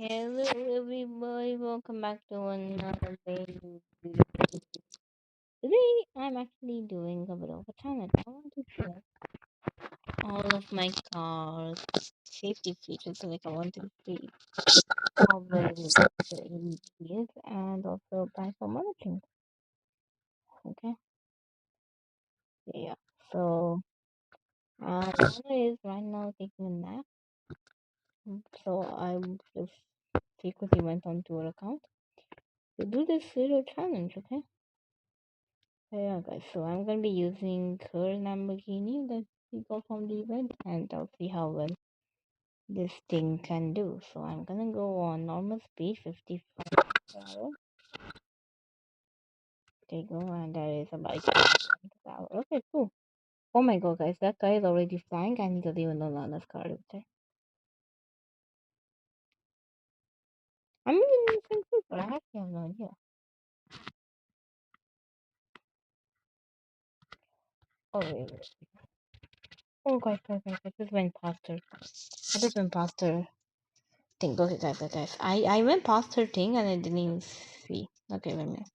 Hello everybody, welcome back to another video. Today I'm actually doing a bit of a challenge. I want to share all of my car's safety features. So like I want to see how well the AEB is and also buy for monitoring. Okay. Yeah. So Anna is right now taking a nap. So I just secretly went onto her account to do this little challenge, okay? Yeah, guys, so I'm gonna be using her Lamborghini that we got from the event, and I'll see how well this thing can do. So I'm gonna go on normal speed, 55 per hour. There you go, and there is a bike per hour. Okay, cool. Oh my god, guys, that guy is already flying, and he doesn't even know Lana's car is there. I'm even in the same place, but I actually have no idea. Oh, wait. Oh, guys, I just went past her. I just went past her thing. Okay, guys. I went past her thing and I didn't even see. Okay, wait a minute.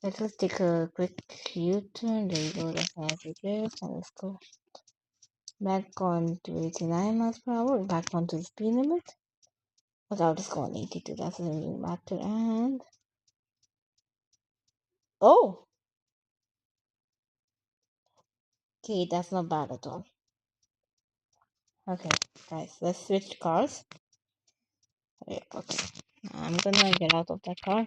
Let's just take a quick U-turn. There you go. That's nice reverse. And let's go back on to 89 miles per hour. Back onto the speed limit. But I'll just go on 82. That doesn't really matter. And oh, okay, that's not bad at all. Okay, guys, let's switch cars. Yeah, okay. I'm gonna get out of that car.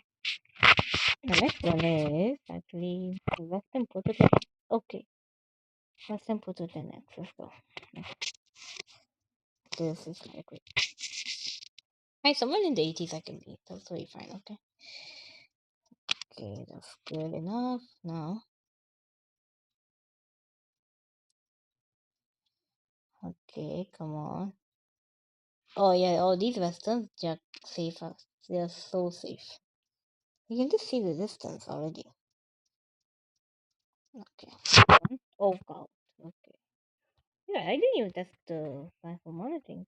The next one is actually let them put it. Okay, let them put it in next. Let's go. This is kind of great. Hey, someone in the 80s I can be. That's totally fine. Okay. Okay, that's good enough. Now, okay, come on. Oh yeah, all these westerns, they're safer. They're so safe. You can just see the distance already. Okay. Oh god. Okay. Yeah, I didn't even test the rifle monitoring.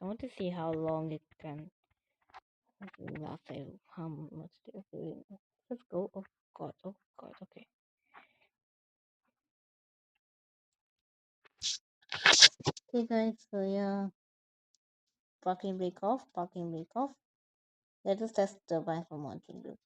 I want to see how long it can last. How much they're doing. Let's go. Oh god. Oh god. Okay. Okay, guys. So yeah, parking brake off. Parking brake off. Let us test the rifle monitoring. Okay.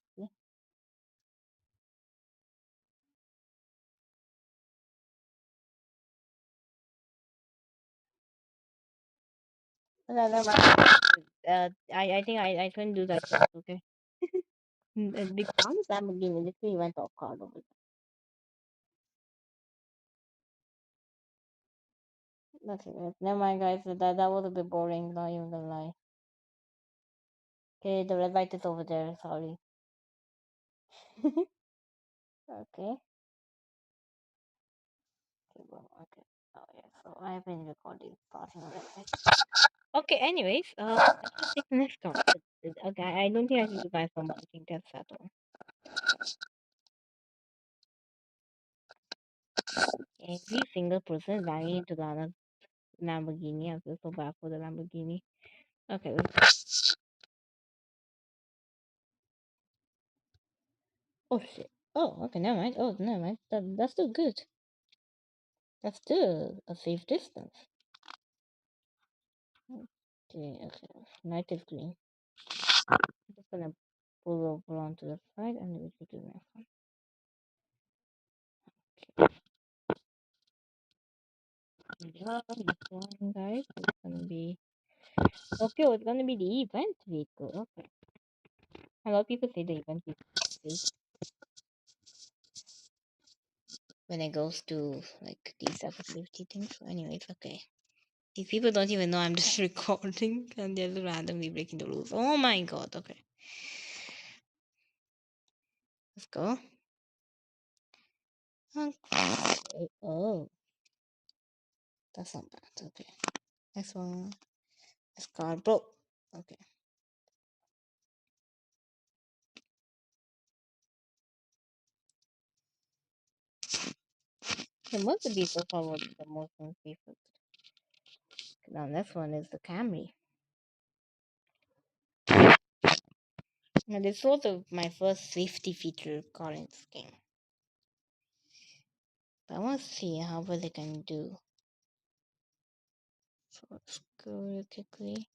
No, never mind. I think I couldn't do that. Okay. Because Lamborghini literally went off guard over it. Okay, never mind, guys. That was a bit boring. Not even gonna lie. Okay, the red light is over there. Sorry. Okay. Okay, well, okay. Oh yeah. So I've been recording passing the red light. Okay. Anyways, let's just take the next one. Okay, I don't think I need to buy from monitoring. That's that one. Every single person banging into the other Lamborghini. I feel so bad for the Lamborghini. Okay. Oh shit. Oh, okay. Never mind. Oh, never mind. That's still good. That's still a safe distance. Okay. Okay. Night is green. I'm just gonna pull over onto the side and we should do the next one. Okay. Yeah, next one, guys. It's gonna be okay. It's gonna be the event vehicle. Okay. A lot of people say the event vehicle is when it goes to like these type of safety things. So anyways, okay. These people don't even know I'm just recording and they're just randomly breaking the rules. Oh my god, okay. Let's go. Okay. Oh, that's not bad. Okay. Next one. Next card. Bro. Okay. The most of these so far was the most unsafe. Now this one is the Camry. Now this was my first safety feature car in this game. I want to see how well they can do. So let's go real quickly.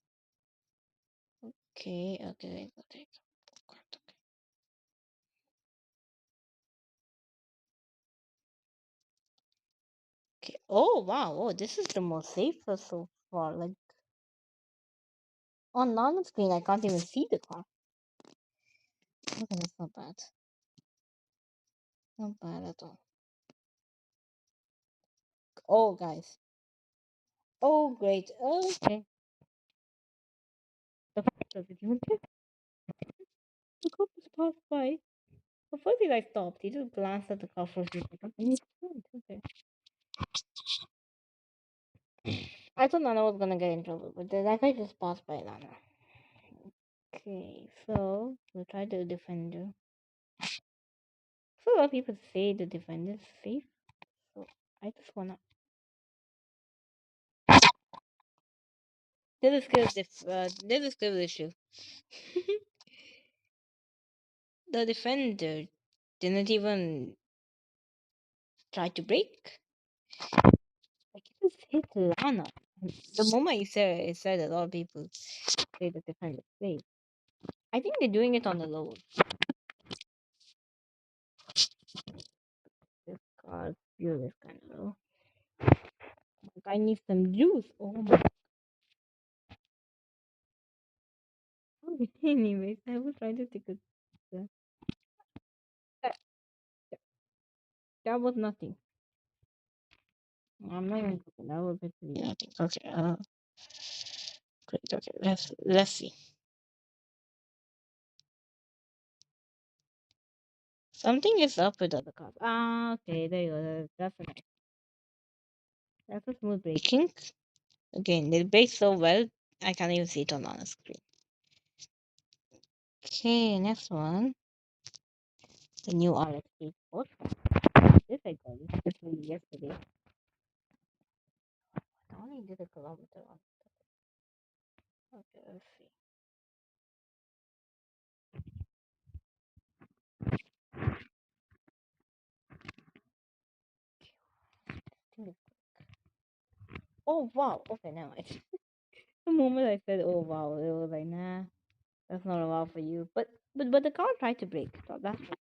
Okay, okay. Okay. Oh wow! Oh, this is the most safer so far. Like on normal screen, I can't even see the car. Okay, that's not bad. Not bad at all. Oh, guys. Oh, great. Okay. The does it even check? The cop just passed by. The first thing I stopped, he just glanced at the car for a few seconds and he went. Okay. I thought Nana was gonna get in trouble, but that guy just passed by Nana. Okay, so we'll try the defender. So a lot of people say the defender is safe, so I just wanna. There's a skill issue. The defender didn't even try to break. Like it just hit Lana. The moment you said a lot of people say the defender is safe. I think they're doing it on the low. This car's fuel is kind of low. Like I need some juice. Oh my. God. Anyways, I was trying to take a. That, that was nothing. I'm not even joking. That was literally nothing. Okay. Great. Okay. Let's see. Something is up with the other cars. Ah, okay. There you go. That's a nice. That's a smooth braking. Again, they brake so well. I can't even see it on the screen. Okay, next one. The new RX Sport. This I got this really yesterday. I only did a kilometer on. Okay, let's see. Oh wow. Okay, now it's the moment I said oh wow, it was like nah, that's not a wow for you. But the car tried to brake. So that's what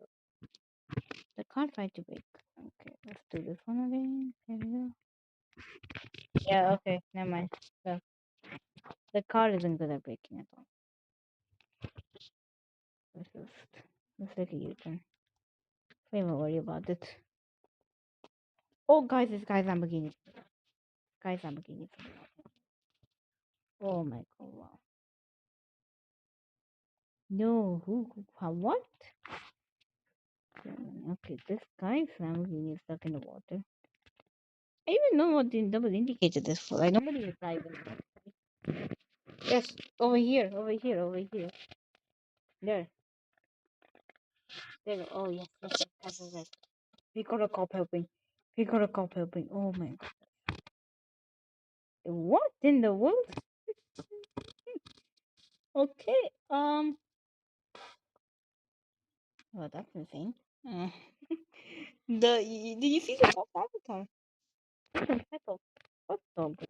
the car tried to brake. Okay, let's do this one again. Here we go. Yeah. Okay. Never mind. So the car isn't good at braking at all. Let's take a U-turn. Don't even worry about it. Oh, guys, this guy's Lamborghini. Guy's Lamborghini. Oh my god, wow. No, what? Okay, this guy's Lamborghini is stuck in the water. I even know what the double indicator is for. Like, nobody is driving. Yes, over here. There. There. Oh, yes. We got a cop helping. Oh my god. What in the world? Okay, oh, that's insane. Uh, did you see the cop avatar? What dog?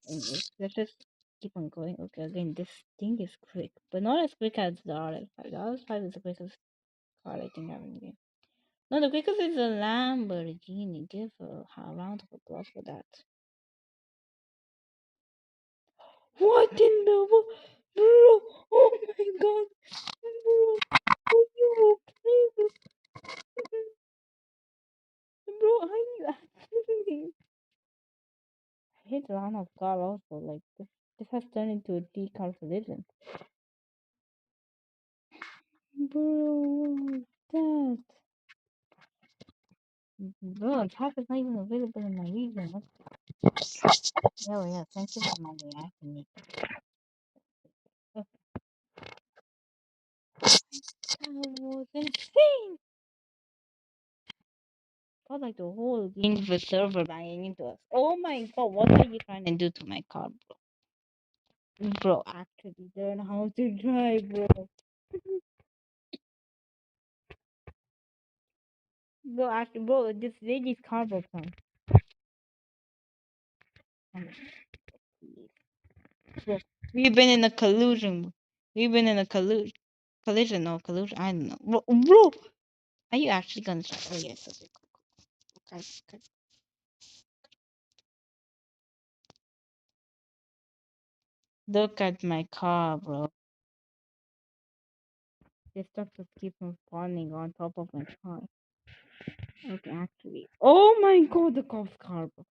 Anyways, let's just keep on going. Okay, again, this thing is quick, but not as quick as the RS5. The RS5 is the quickest car I think I've in the game. No, the quickest is the Lamborghini. Give a round of applause for that. What in the world? Bro, oh my god. Bro, are you okay? Bro, are you actually? I hate the line of car also. Like, this has turned into a car collision. Bro, that. Bro, trap is not even available in my region. Oh, yeah, thank you for my reacting. That was insane. felt like the whole universe server banging into us. Oh my god, what are you trying to do to my car, bro? Bro, actually learn how to drive, bro. Bro, actually, bro, this lady's car broke down. Come on, please. Bro, we've been in a collusion. We've been in a collision or collusion. I don't know. Bro, are you actually gonna try? Oh yes, okay, cool. Okay, okay. Look at my car, bro. This stuff just keeps on spawning on top of my car. Okay, actually. Oh my god, the cop's car, bro.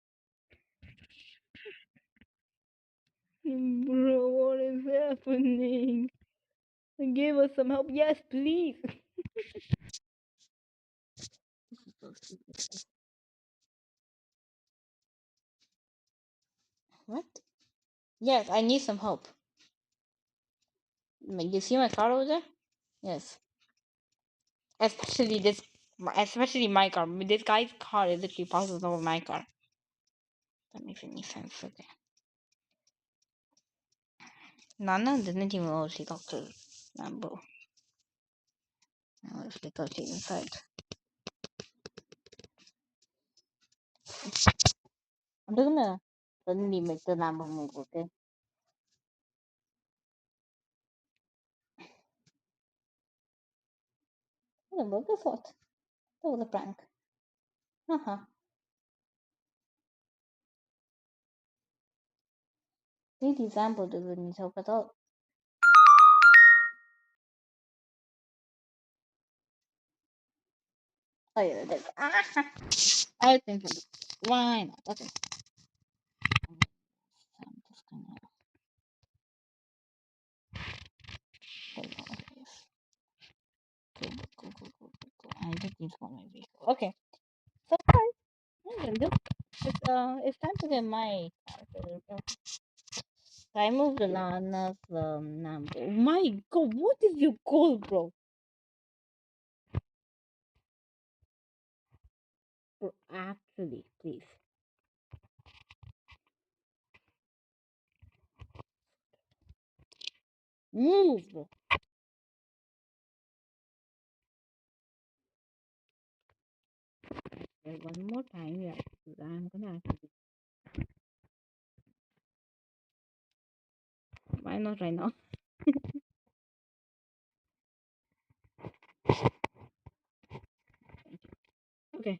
Bro, what is happening? Give us some help. Yes, please. What? Yes, I need some help. You see my car over there? Yes. Especially especially my car. This guy's car is literally passes over my car. That makes any sense, okay. Nana didn't even know she got to Lambo. I was thought she inside. I'm just gonna suddenly make the Lambo move, okay? Lambo, guess what? That was a prank. Haha. This example doesn't help at all. Oh yeah, that's I think why not? Okay. So I'm just gonna hold on. Go. I just need one my vehicle. Okay. So guys, it's time to get my car. I moved the Lana's number. My god, what is your goal, bro? Bro, actually, please. Move, bro. Okay, one more time, yeah. I'm gonna actually. Why not right now? Okay.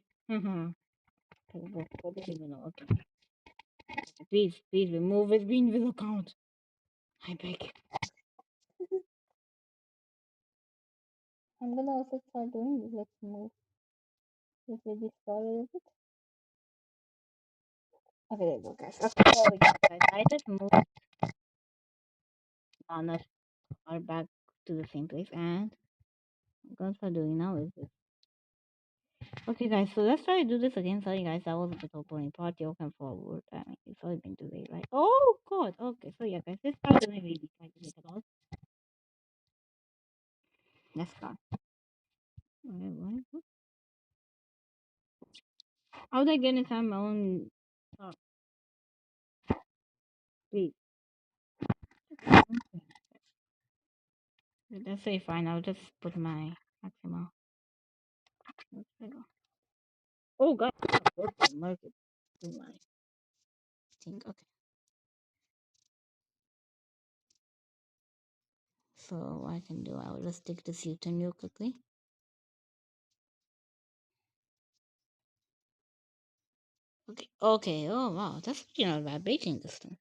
What did you know? Okay. Please remove his Greenville account. I beg. I'm gonna also start doing this. Let's move. Let's register a little bit. Okay, there you go, guys. Okay, there we go, guys. I just moved on us our back to the same place, and I'm gonna start doing now is this. Okay, guys. So let's try to do this again. Sorry, guys. That was a bit of a party. Welcome forward. It's already been too late, right? Oh God. Okay. So yeah, guys. Let's start doing really try to make it all. Let's start. Okay, what? How would I get inside my own? Oh, please. Let's say fine. I'll just put my maximum. Oh god, market to my thing. Okay. So what I can do, I'll just take this U-turn real quickly. Okay. Okay. Oh wow, that's not bad braking distance.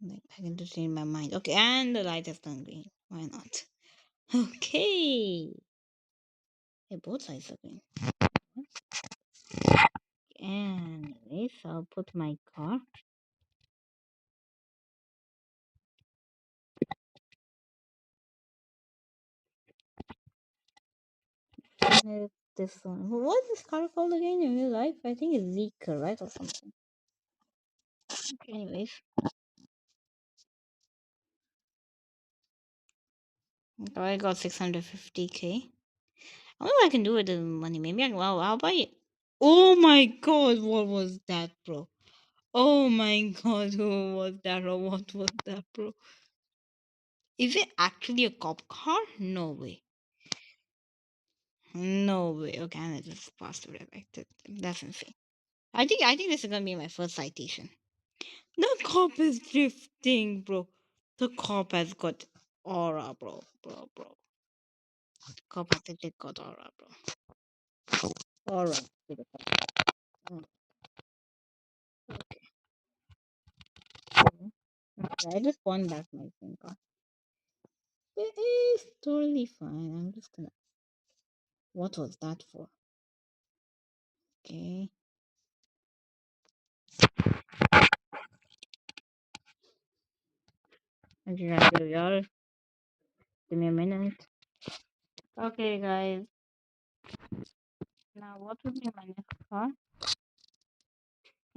Like, I can just change my mind. Okay, and the light has turned green. Why not? Okay. Hey, both sides are green. Anyways, I'll put my car. This one. What is this car called again in real life? I think it's Zika, right? Or something. Okay, anyways. I got 650K. I wonder what I can do with the money. Maybe I can. Wow, I'll buy it. Oh my god, what was that, bro? Oh my god, who was that or what was that, bro? Is it actually a cop car? No way. No way. Okay, I just passed through that. That's insane. I think this is gonna be my first citation. The cop is drifting, bro. The cop has got aura, bro. Cop has legit got aura, bro. Aura. Mm, okay, I just won back my finger. It is totally fine. I'm just gonna. What was that for? Okay. I did not do y'all. Give me a minute. Okay, guys. Now, what will be my next car?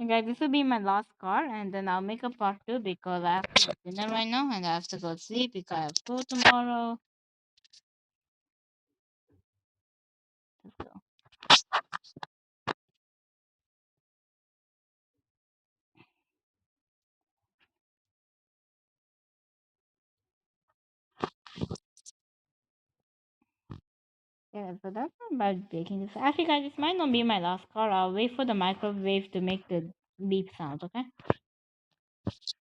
Okay, guys, this will be my last car, and then I'll make a part two because I have to eat dinner right now, and I have to go sleep because I have school tomorrow. Let's go. Yeah, so that's not bad baking this. Actually, guys, this might not be my last car. I'll wait for the microwave to make the beep sound, okay?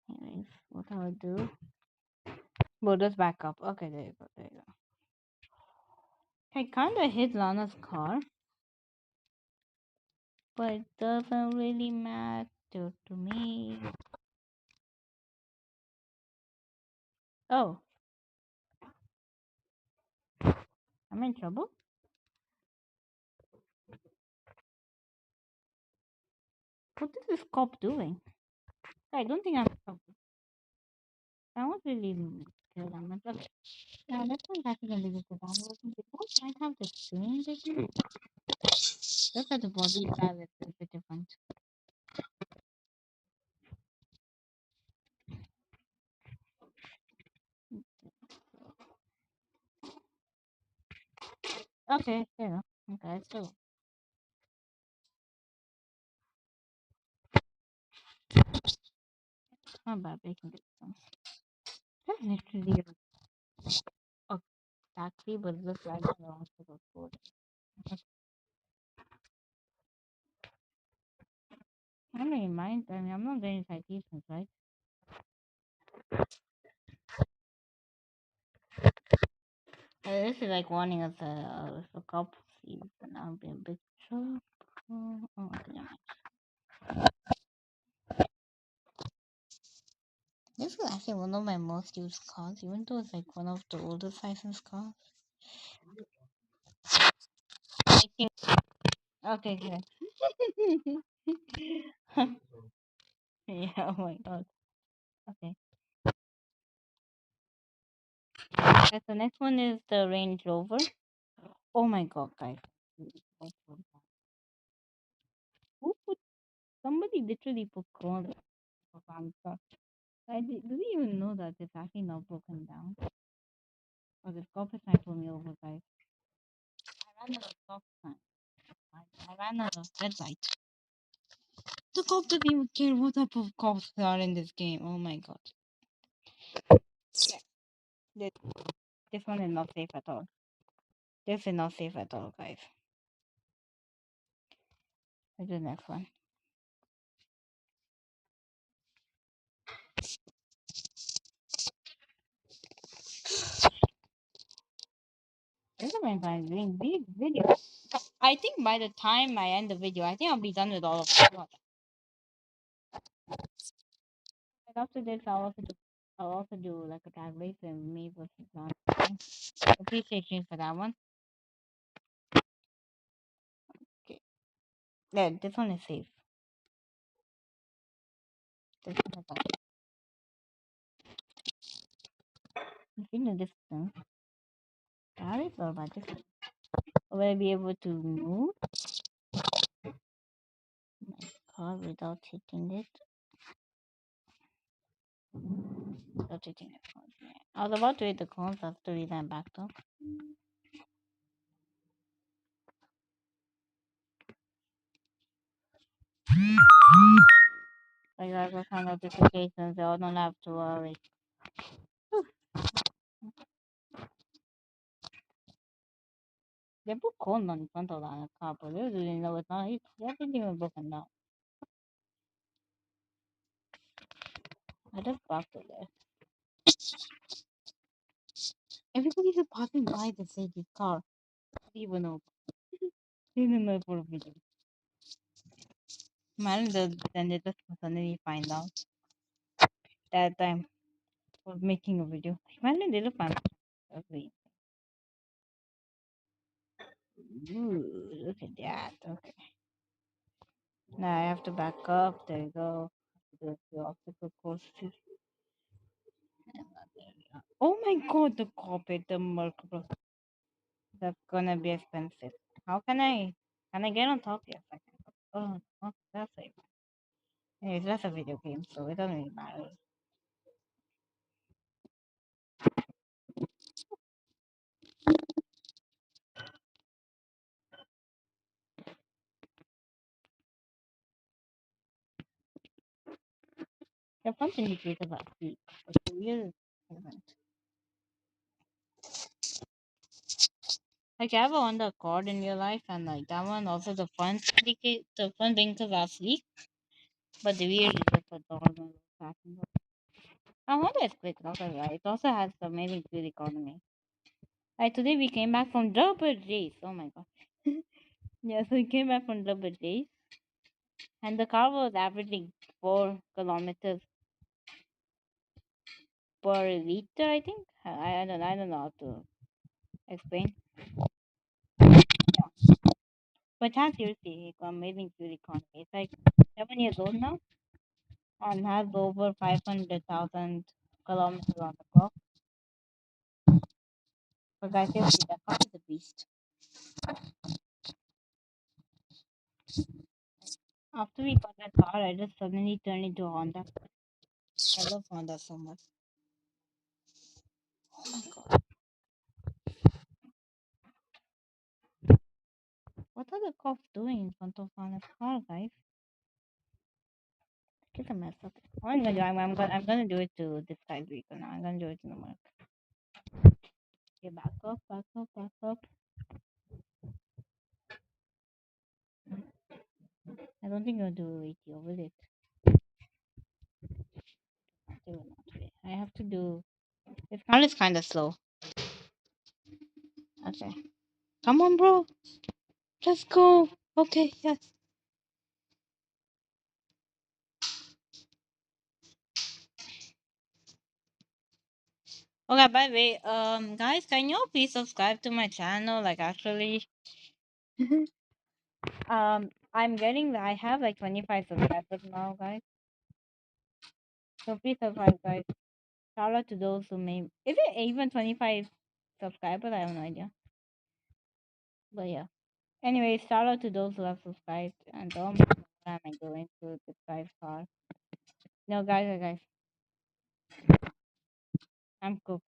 Anyways, what I'll do. We'll just back up. Okay, there you go, there you go. I kinda hit Lana's car, but it doesn't really matter to me. Oh, I'm in trouble? What is this cop doing? I don't think I'm in trouble. I won't really kill them. But okay. Yeah, that's not actually really good. I'm looking at both might have the same vision. Look at the body style, it's a bit different. Okay, yeah. Okay, so not bad making this one. That's literally a taxi, but it looks like a hospital food. I don't really mind. I mean, I'm not getting citations, right? This is like warning us if a cop sees, and I'll be a bit trouble. Oh, okay, never mind. This is actually one of my most used cars, even though it's like one of the oldest licensed cars. I think. Okay, good. Yeah, oh my god. Okay. Okay, so next one is the Range Rover. Oh my god, guys. Who put somebody literally put corn of answer. Didn't even know that it's actually not broken down. Or the stop sign pulled me over, guys. I ran out of stop sign. I ran out of red light. The cop doesn't even care what type of cops there are in this game. Oh my god. Yeah. This one is not safe at all. This is not safe at all, guys. Let's do the next one. This is my doing big video. I think by the time I end the video, I think I'll be done with all of it. But after this, I'll also do like a tag race and me versus not. Appreciate you for that one. Okay. Yeah, this one is safe. This one is safe. If you know this one, that is all about this. Will I be able to move my car without hitting it? Stop eating the cones. Yeah. I was about to eat the cones. That's the reason I backed up. Like I got some notifications. So I don't have to worry. They put corn on in front of the car, but they didn't know it's not. Everything even broken down. I just backed it there. Everybody's passing by the safety car. I don't even know. They didn't know for a video. Man, then they just suddenly find out that time was making a video. Imagine they just find out. Ooh, look at that. Okay. Now I have to back up. There you go. The obstacle course. Oh my god, the carpet, the merkable. That's gonna be expensive. How can I get on top? Yes, I can. Oh, that's it. Anyways, that's a video game, so it doesn't really matter. The fun thing is about sleep, but the real isn't. Like, you ever on the chord in your life, and like that one also the fun thing is about sleep, but the real is just a normal passenger. I wonder if it's also right. It also has amazing fuel economy. Like today we came back from double days. Oh my god. Yeah, so we came back from double days, and the car was averaging 4 kilometers per liter. I think I don't know how to explain. Yeah, but has seriously amazing fuel economy. It's like 7 years old now and has over 500,000 kilometers on the clock. But guys, seriously, that car is a beast. After we got that car, I just suddenly turned into a Honda. I love Honda so much. Oh my god. What are the cops doing in front of Honda's car, guys? Get a mess up. What I'm gonna do, I'm gonna do it to this guy's vehicle now. I'm gonna do it to the mark. Okay, back up, back up, back up. I don't think I'll do 80 over it. They will not wait. I have to do. This car is kind of slow. Okay. Come on, bro. Let's go. Okay, yes. Okay, by the way, guys, can you please subscribe to my channel? Like, actually, I have like 25 subscribers now, guys. So please subscribe, guys. Shout out to those who may. Is it even 25 subscribers? I have no idea. But yeah. Anyways, shout out to those who have subscribed. And oh my god, what am I doing to this guy's car? No, guys, I'm cooked.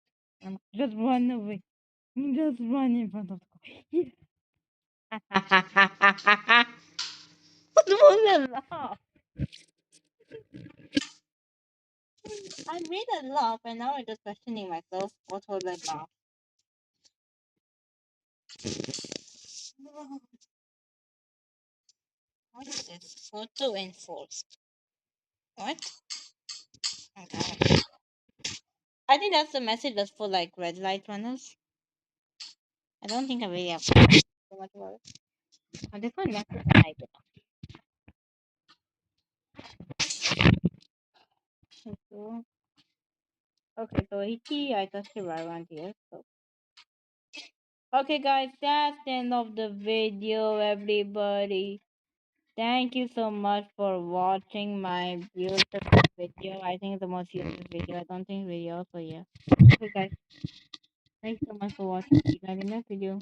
I'm just run away. Just run in front of the car. What was that laugh? I made a laugh and now I'm just questioning myself. What was that laugh? What is this? Photo enforced. What? Okay. I think that's the message that's for like red light runners. I don't think I really have so much about it. Oh, this one message type it. So, okay, so 80, I touched it right around here. So okay guys, that's the end of the video, everybody. Thank you so much for watching my beautiful video. I think it's the most useless video. I don't think video, so yeah. Okay guys, thanks so much for watching. See you guys in the next video.